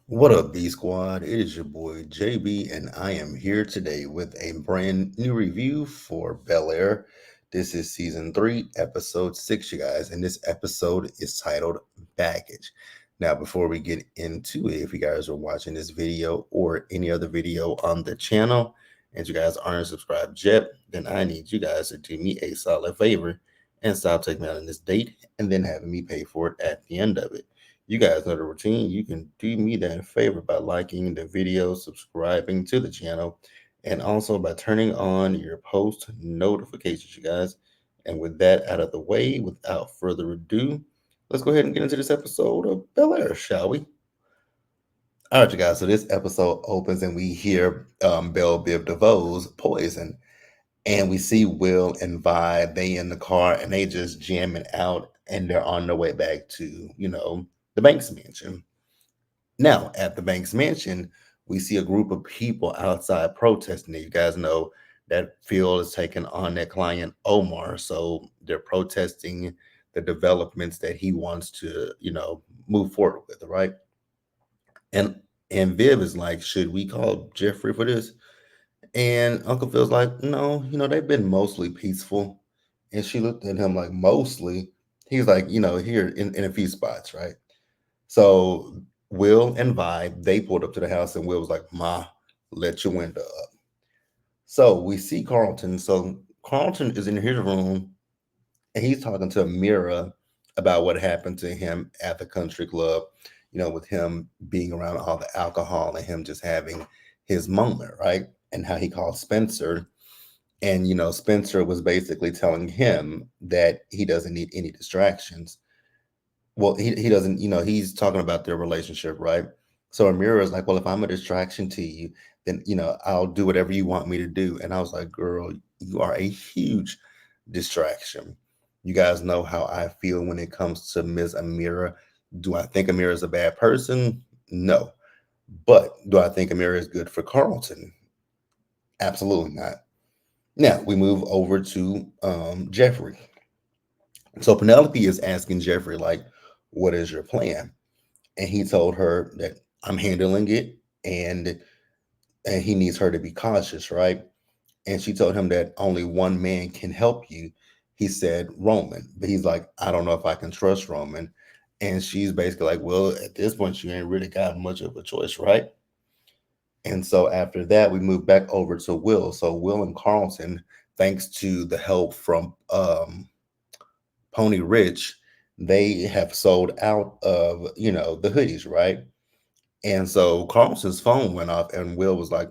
What up, B Squad? It is your boy JB, and I am here today with a brand new review for Belair. This is season 3, episode 6, you guys, and this episode is titled Baggage. Now, before we get into it, if you guys are watching this video or any other video on the channel and you guys aren't subscribed yet, then I need you guys to do me a solid favor and stop taking me out on this date and then having me pay for it at the end of it. You guys know the routine. You can do me that favor by liking the video, subscribing to the channel, and also by turning on your post notifications, you guys. And with that out of the way, without further ado, let's go ahead and get into this episode of Bel Air, shall we? All right, you guys. So this episode opens and we hear Belle Biv DeVoe's Poison. And we see Will and Vi, they in the car and they just jamming out and they're on their way back to, the Banks mansion. Now, at the Banks mansion, we see a group of people outside protesting. You guys know that Phil is taking on their client Omar. So they're protesting the developments that he wants to, move forward with, right? And and Viv is like, should we call Jeffrey for this? And Uncle Phil's like, no, they've been mostly peaceful. And she looked at him like, mostly. He's like, here in a few spots, right? So Will and Vi, they pulled up to the house and Will was like, Ma, let your window up. So we see Carlton. So Carlton is in his room and he's talking to Mira about what happened to him at the country club, with him being around all the alcohol and him just having his moment, right? And how he called Spencer. And, Spencer was basically telling him that he doesn't need any distractions. Well, he doesn't, he's talking about their relationship, right? So Amira is like, well, if I'm a distraction to you, then, I'll do whatever you want me to do. And I was like, girl, you are a huge distraction. You guys know how I feel when it comes to Ms. Amira. Do I think Amira is a bad person? No. But do I think Amira is good for Carlton? Absolutely not. Now we move over to Jeffrey. So Penelope is asking Jeffrey, like, what is your plan? And he told her that I'm handling it and he needs her to be cautious, right? And she told him that only one man can help you. He said Roman, but he's like, I don't know if I can trust Roman. And she's basically like, well, at this point, you ain't really got much of a choice, right? And so after that, we move back over to Will. So Will and Carlton, thanks to the help from Pony Rich, they have sold out of, the hoodies, right? And so Carlton's phone went off, and Will was like,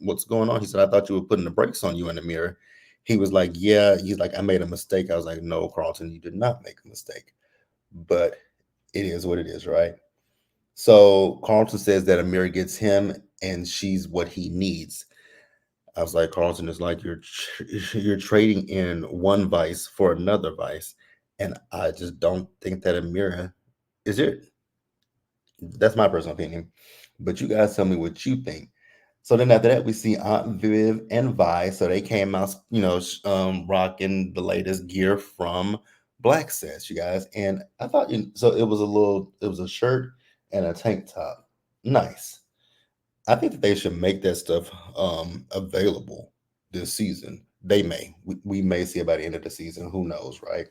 what's going on? He said, I thought you were putting the brakes on you in the mirror. He was like, yeah. He's like, I made a mistake. I was like, no, Carlton, you did not make a mistake. But it is what it is, right? So Carlton says that Amira gets him and she's what he needs. I was like, Carlton is like, you're trading in one vice for another vice. And I just don't think that Amira is it. That's my personal opinion. But you guys tell me what you think. So then after that, we see Aunt Viv and Vi. So they came out, rocking the latest gear from Black Sets, you guys. And I thought, so it was a shirt and a tank top. Nice. I think that they should make that stuff available this season. They may. We may see it by the end of the season. Who knows, right?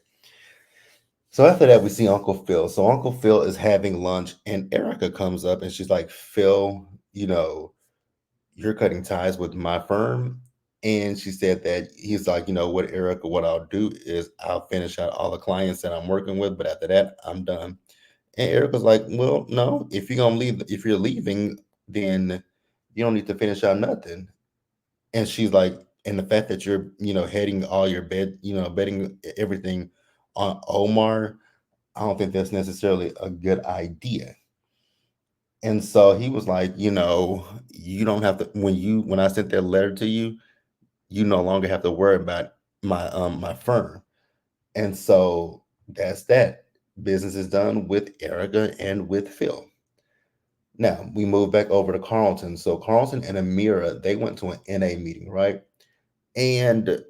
So after that, we see Uncle Phil. So Uncle Phil is having lunch, and Erica comes up and she's like, Phil, you're cutting ties with my firm. And she said that he's like, what, Erica, what I'll do is I'll finish out all the clients that I'm working with, but after that, I'm done. And Erica's like, well, no, if you're leaving, then you don't need to finish out nothing. And she's like, and the fact that you're, heading all your betting everything on Omar, I don't think that's necessarily a good idea. And so he was like, you don't have to when I sent that letter to you, you no longer have to worry about my firm. And so that's that. Business is done with Erica and with Phil. Now we move back over to Carlton. So Carlton and Amira, they went to an NA meeting, right? And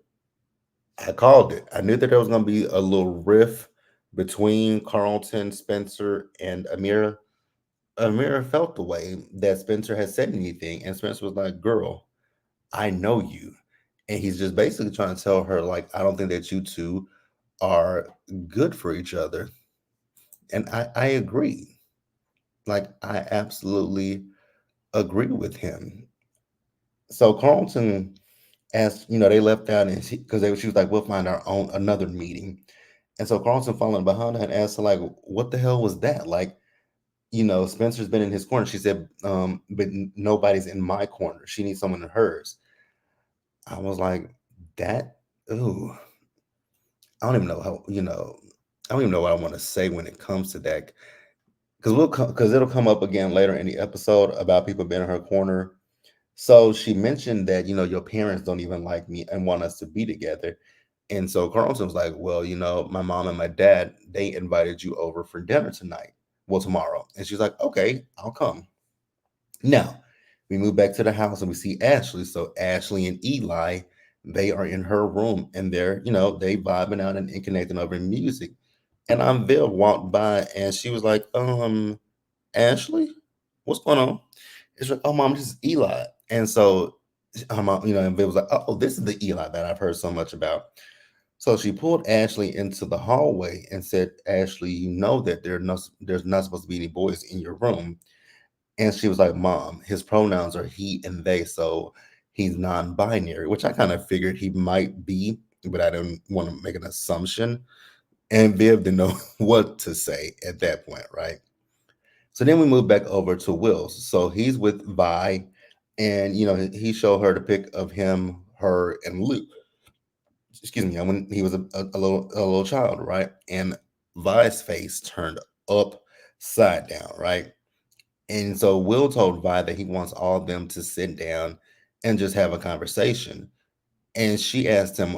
I called it. I knew that there was going to be a little riff between Carlton, Spencer, and Amira. Amira felt the way that Spencer had said anything, and Spencer was like, "Girl, I know you," and he's just basically trying to tell her like, "I don't think that you two are good for each other," and I agree. Like, I absolutely agree with him. So Carlton asked, they left out and because she was like, "We'll find our own another meeting," and so Carlton following behind her and asked her like, "What the hell was that?" Like, Spencer's been in his corner. She said, but nobody's in my corner. She needs someone in hers. I was like, that, ooh, I don't even know how, I don't even know what I want to say when it comes to that. Because it'll come up again later in the episode about people being in her corner. So she mentioned that, your parents don't even like me and want us to be together. And so Carlton was like, well, my mom and my dad, they invited you over for dinner tonight. Well, tomorrow. And she's like, okay, I'll come. Now, we move back to the house and we see Ashley. So Ashley and Eli, they are in her room and they're, they vibing out and connecting over music. And Viv walked by and she was like, Ashley, what's going on? It's like, oh mom, this is Eli. And so her mom, and Viv was like, oh, this is the Eli that I've heard so much about. So she pulled Ashley into the hallway and said, Ashley, you know that there's not supposed to be any boys in your room. And she was like, Mom, his pronouns are he and they, so he's non binary, which I kind of figured he might be, but I didn't want to make an assumption. And Viv didn't know what to say at that point, right? So then we move back over to Will's. So he's with Vi, and he showed her the pic of him, her, and Luke. Excuse me, when he was a little child, right? And Vi's face turned upside down, right? And so Will told Vi that he wants all of them to sit down and just have a conversation. And she asked him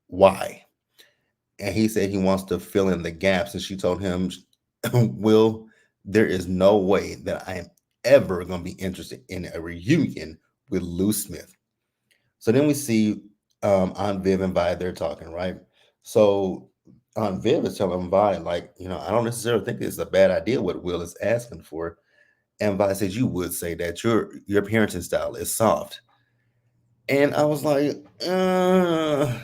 why. And he said he wants to fill in the gaps. And she told him, Will, there is no way that I am ever going to be interested in a reunion with Lou Smith. So then we see Aunt Viv and Vi, they're talking, right? So Aunt Viv is telling Vi, like, I don't necessarily think it's a bad idea what Will is asking for. And Vi says, you would say that your parenting style is soft. And I was like, I,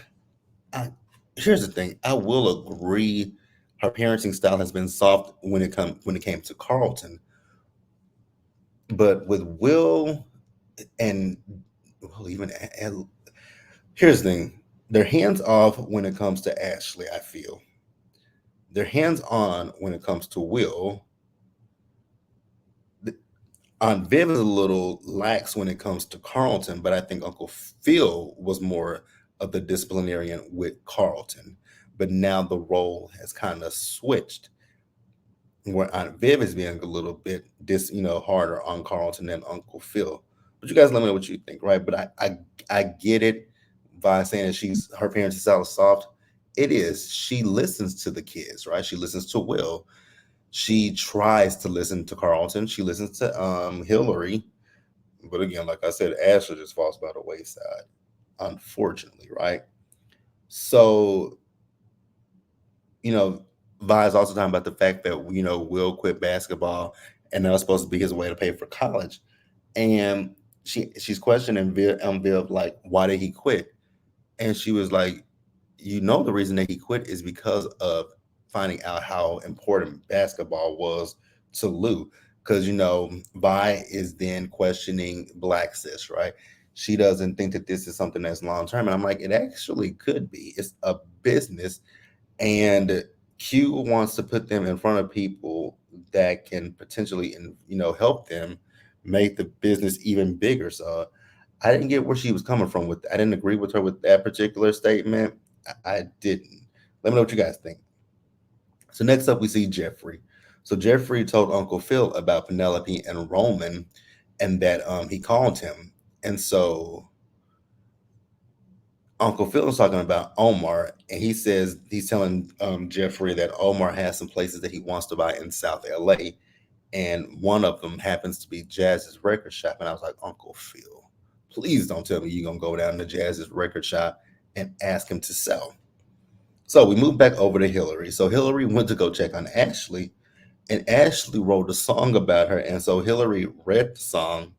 here's the thing. I will agree her parenting style has been soft when it came to Carlton. But with Will and well, here's the thing. They're hands off when it comes to Ashley, I feel. They're hands on when it comes to Will. Aunt Viv is a little lax when it comes to Carlton, but I think Uncle Phil was more of the disciplinarian with Carlton. But now the role has kind of switched, where Aunt Viv is being a little bit harder on Carlton than Uncle Phil. But you guys let me know what you think, right? But I get it by saying that her parents is soft. It is. She listens to the kids, right? She listens to Will. She tries to listen to Carlton. She listens to Hillary. But again, like I said, Ashley just falls by the wayside, unfortunately, right? So, you know, Vi is also talking about the fact that, Will quit basketball and that was supposed to be his way to pay for college. And she's questioning Viv, like, why did he quit? And she was like, the reason that he quit is because of finding out how important basketball was to Lou. Because, Vi is then questioning Black Sis, right? She doesn't think that this is something that's long term. And I'm like, it actually could be. It's a business. And Q wants to put them in front of people that can potentially, help them make the business even bigger. So I didn't get where she was coming from with. I didn't agree with her with that particular statement. I didn't. Let me know what you guys think. So next up, we see Jeffrey. So Jeffrey told Uncle Phil about Penelope and Roman, and that he called him. And so Uncle Phil is talking about Omar, and he says he's telling Jeffrey that Omar has some places that he wants to buy in South LA, and one of them happens to be Jazz's record shop. And I was like, Uncle Phil, please don't tell me you're gonna go down to Jazz's record shop and ask him to sell. So we moved back over to Hillary. So Hillary went to go check on Ashley, And Ashley wrote a song about her. And so Hillary read the song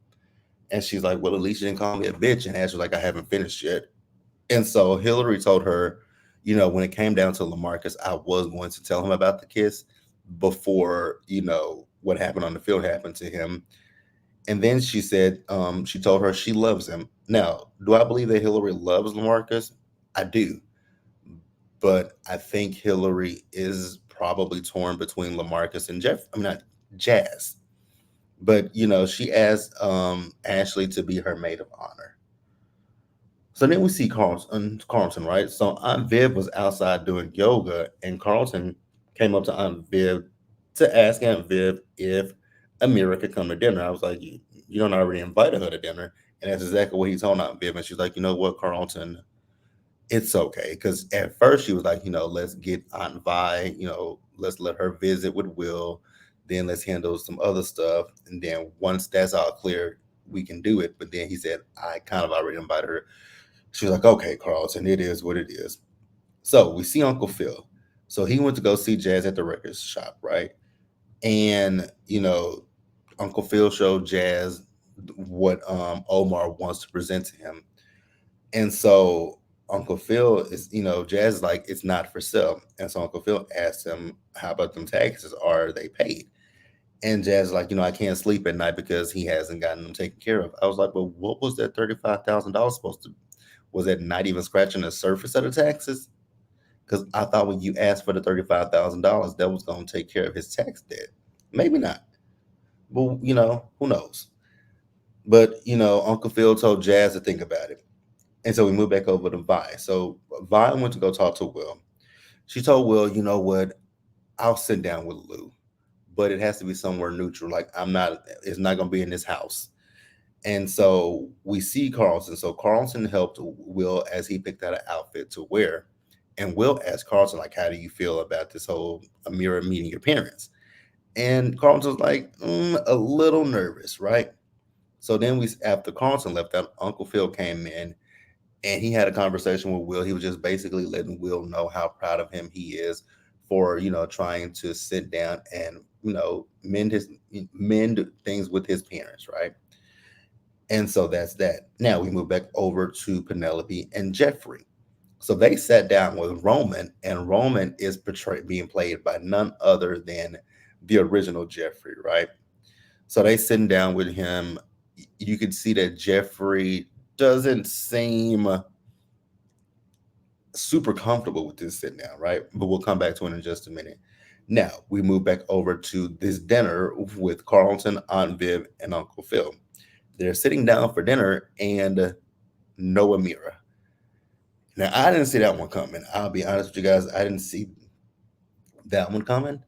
and she's like, well, at least you didn't call me a bitch. And Ashley's like, I haven't finished yet. And so Hillary told her, when it came down to Lamarcus, I was going to tell him about the kiss before, what happened on the field happened to him. And then she said, she told her she loves him. Now, do I believe that Hillary loves Lamarcus? I do. But I think Hillary is probably torn between Lamarcus and not Jazz. But, she asked Ashley to be her maid of honor. So then we see Carlton, right? So Aunt Viv was outside doing yoga, and Carlton came up to Aunt Viv to ask Aunt Viv if Amira could come to dinner. I was like, you don't already invited her to dinner. And that's exactly what he told Aunt Viv. And she's like, you know what, Carlton, it's okay. Because at first she was like, let's get Aunt Vi, let's let her visit with Will. Then let's handle some other stuff. And then once that's all clear, we can do it. But then he said, I kind of already invited her. She was like, okay, Carlton, it is what it is. So we see Uncle Phil. So he went to go see Jazz at the record shop, right? And, Uncle Phil showed Jazz what Omar wants to present to him. And so Uncle Phil is, Jazz is like, it's not for sale. And so Uncle Phil asked him, how about them taxes? Are they paid? And Jazz is like, I can't sleep at night because he hasn't gotten them taken care of. I was like, well, what was that $35,000 supposed to? Was that not even scratching the surface of the taxes? Because I thought when you asked for the $35,000, that was going to take care of his tax debt. Maybe not. But, who knows? But, Uncle Phil told Jazz to think about it. And so we moved back over to Vi. So Vi went to go talk to Will. She told Will, you know what? I'll sit down with Lou, but it has to be somewhere neutral. Like, it's not going to be in this house. And so we see Carlton. So Carlton helped Will as he picked out an outfit to wear. And Will asked Carlton, like, how do you feel about this whole Amira meeting your parents? And Carlton was like, a little nervous, right? So then after Carlton left out, Uncle Phil came in and he had a conversation with Will. He was just basically letting Will know how proud of him he is for, trying to sit down and, mend things with his parents, right? And so that's that. Now we move back over to Penelope and Jeffrey. So they sat down with Roman, and Roman is being played by none other than the original Jeffrey, right? So they sitting down with him. You can see that Jeffrey doesn't seem super comfortable with this sitting down, right? But we'll come back to it in just a minute. Now we move back over to this dinner with Carlton, Aunt Viv, and Uncle Phil. They're sitting down for dinner and no Amira. Now, I didn't see that one coming. I'll be honest with you guys. I didn't see that one coming.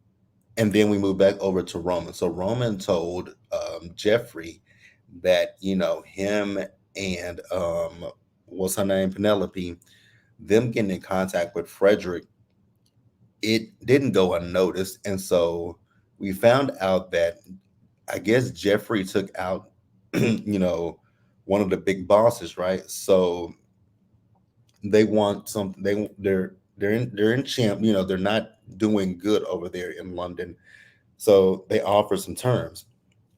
And then we move back over to Roman. So Roman told Jeffrey that, him and what's her name, Penelope, them getting in contact with Frederick, it didn't go unnoticed. And so we found out that I guess Jeffrey took out, one of the big bosses, right? So they want something. They're in champ. They're not doing good over there in London. So they offer some terms,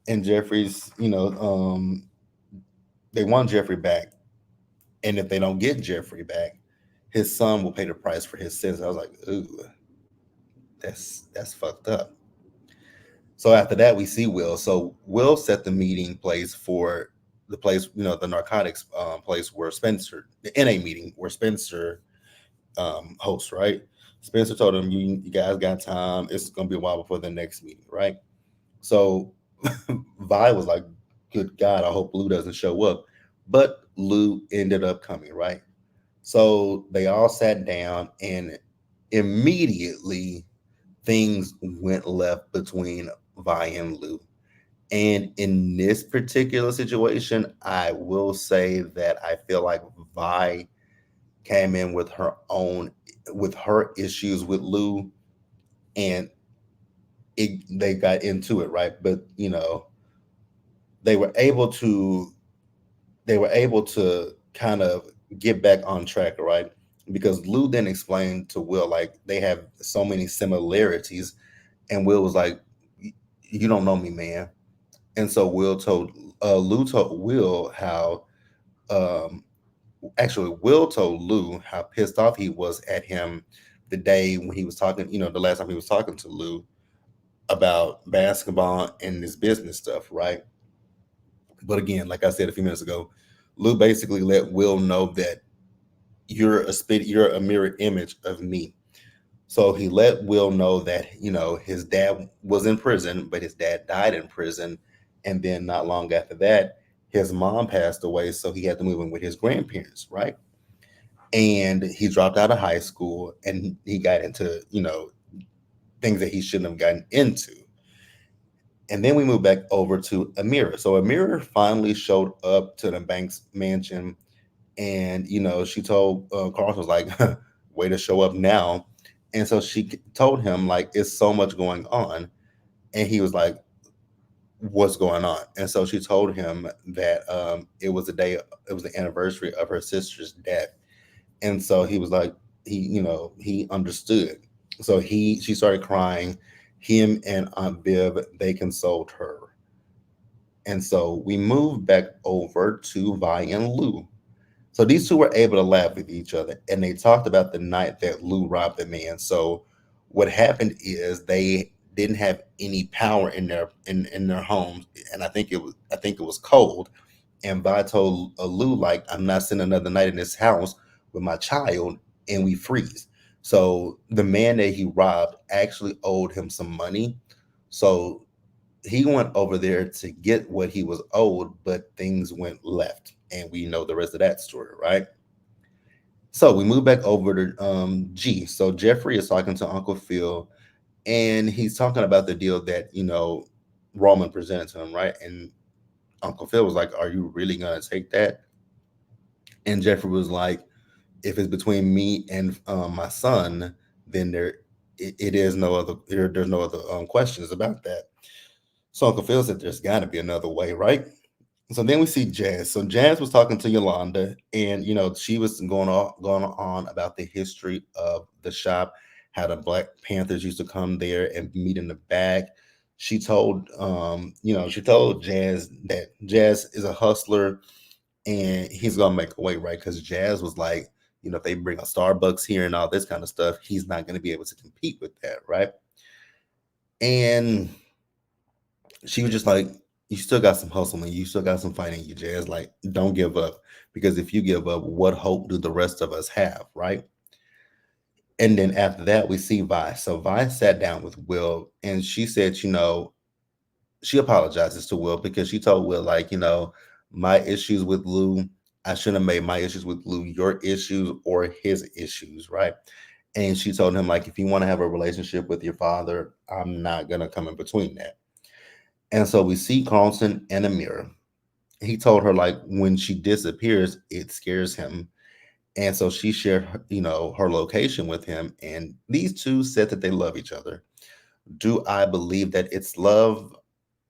and Jeffrey's, they want Jeffrey back, and if they don't get Jeffrey back, his son will pay the price for his sins. I was like, ooh, that's fucked up. So after that, we see Will. So Will set the meeting place for the place, the narcotics place where Spencer, the NA meeting where Spencer hosts, right? Spencer told him, you guys got time. It's going to be a while before the next meeting, right? So Vi was like, good God, I hope Lou doesn't show up. But Lou ended up coming, right? So they all sat down and immediately things went left between Vi and Lou. And in this particular situation, I will say that I feel like Vi came in with her issues with Lou, and they got into it, right? But they were able to kind of get back on track, right? Because Lou then explained to Will like they have so many similarities, and Will was like, you don't know me, man. And so Lou told Will how um actually Will told Lou how pissed off he was at him the day when he was talking, the last time he was talking to Lou about basketball and this business stuff, right? But again, like I said a few minutes ago, Lou basically let Will know that you're a mirror image of me. So he let Will know that, his dad was in prison, but his dad died in prison. And then not long after that, his mom passed away. So he had to move in with his grandparents, right? And he dropped out of high school and he got into, things that he shouldn't have gotten into. And then we moved back over to Amira. So Amira finally showed up to the Banks mansion, and she told Carlton, was like, "Way to show up now." And so she told him like, "It's so much going on," and he was like, "What's going on?" And so she told him that it was the anniversary of her sister's death, and so he was like, he understood. So she started crying. Him and Aunt Viv, they consoled her. And so we moved back over to Vi and Lou. So these two were able to laugh with each other, and they talked about the night that Lou robbed the man. So what happened is they didn't have any power in their homes, and I think it was cold. And Vi told Lou, like, "I'm not spending another night in this house with my child," and we freeze. So the man that he robbed actually owed him some money. So he went over there to get what he was owed, but things went left. And we know the rest of that story, right? So we move back over to G. So Jeffrey is talking to Uncle Phil, and he's talking about the deal that, Roman presented to him, right? And Uncle Phil was like, "Are you really going to take that?" And Jeffrey was like, "If it's between me and my son, then it is no other, there's no other questions about that." So Uncle Phil said, "There's got to be another way, right?" So then we see Jazz. So Jazz was talking to Yolanda, and she was going on about the history of the shop, how the Black Panthers used to come there and meet in the back. She told Jazz that Jazz is a hustler and he's gonna make a way, right? Because Jazz was like, if they bring a Starbucks here and all this kind of stuff, he's not gonna be able to compete with that, right? And she was just like, "You still got some hustle and you still got some fight in you, Jazz. Like, don't give up. Because if you give up, what hope do the rest of us have, right?" And then after that, we see Vi. So Vi sat down with Will and she said, she apologizes to Will because she told Will, like, my issues with Lou, I shouldn't have made my issues with Lou your issues or his issues, right? And she told him, like, if you want to have a relationship with your father, I'm not going to come in between that. And so we see Carlson and Amira. He told her like when she disappears, it scares him. And so she shared, her location with him. And these two said that they love each other. Do I believe that it's love?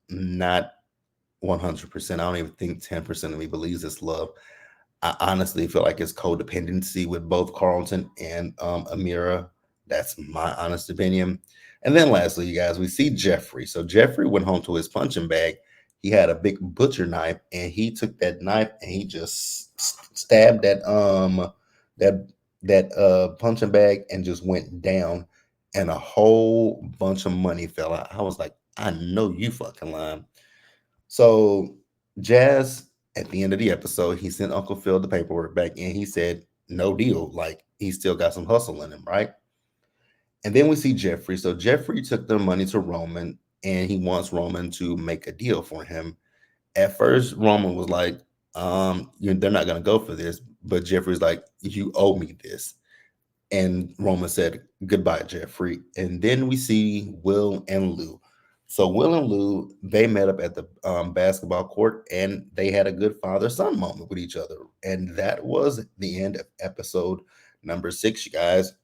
Not 100%. I don't even think 10% of me believes it's love. I honestly feel like it's codependency with both Carlton and Amira. That's my honest opinion. And then lastly, you guys, we see Jeffrey. So Jeffrey went home to his punching bag. He had a big butcher knife, and he took that knife and he just stabbed that punching bag and just went down, and a whole bunch of money fell out. I was like, I know you fucking lying. So Jazz, at the end of the episode, he sent Uncle Phil the paperwork back and he said, no deal. Like he still got some hustle in him, right? And then we see Jeffrey. So Jeffrey took their money to Roman and he wants Roman to make a deal for him. At first, Roman was like, they're not gonna go for this. But Jeffrey's like, you owe me this. And Roman said, "Goodbye, Jeffrey." And then we see Will and Lou. So Will and Lou, they met up at the basketball court and they had a good father-son moment with each other. And that was the end of episode number 6, you guys.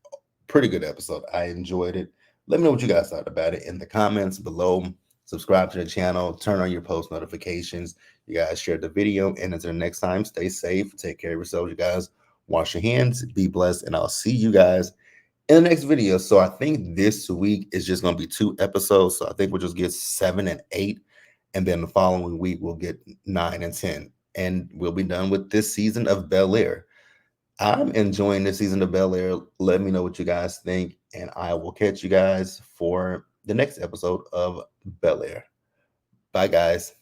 Pretty good episode. I enjoyed it. Let me know what you guys thought about it in the comments below. Subscribe to the channel. Turn on your post notifications. You guys share the video. And until next time, stay safe. Take care of yourselves, you guys. Wash your hands. Be blessed. And I'll see you guys in the next video. So I think this week is just going to be 2 episodes. So I think we'll just get 7 and 8. And then the following week, we'll get 9 and 10. And we'll be done with this season of Belair. I'm enjoying this season of Belair. Let me know what you guys think. And I will catch you guys for the next episode of Belair. Bye, guys.